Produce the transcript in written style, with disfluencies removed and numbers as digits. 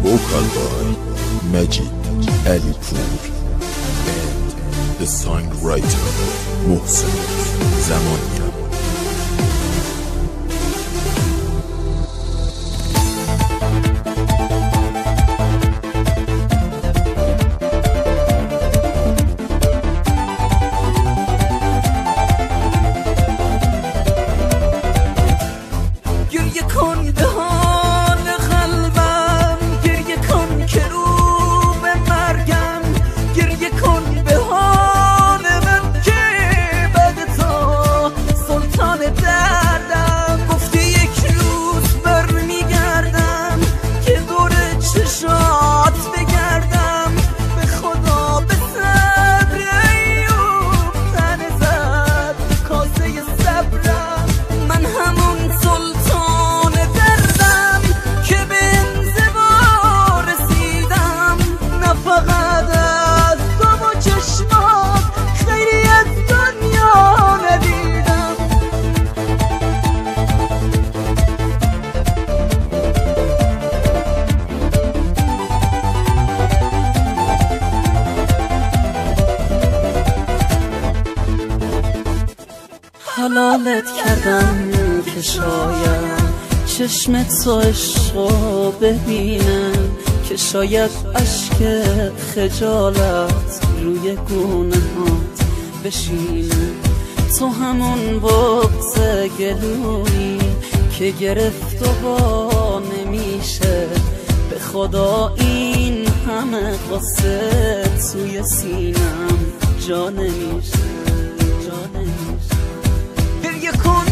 Vocal by Majid Alipur and the songwriter Mohsen Zamania. گریه کن به حال قلبم، گریه کن که رو به مرگم، گریه کن به حال من که بعد تا سلطان دردم. گفتی یک روز بر میگردم که دور چشات بگردم، به خدا به صبر ایوب تنه زد کاسه صبرم. من همون سلطان دردم که به انزوا رسیدم، نه فقط از تو و چشمات خیلی از دنیا ندیدم. حلالت کردم که شاید چشم تو عشقو ببینم، که شاید اشک خجالت روی گونه هات بشینه. تو همون بغض گلویی که گرفت و با نمیشه، به خدا این همه قصه توی سینم جا نمیشه. گریه کن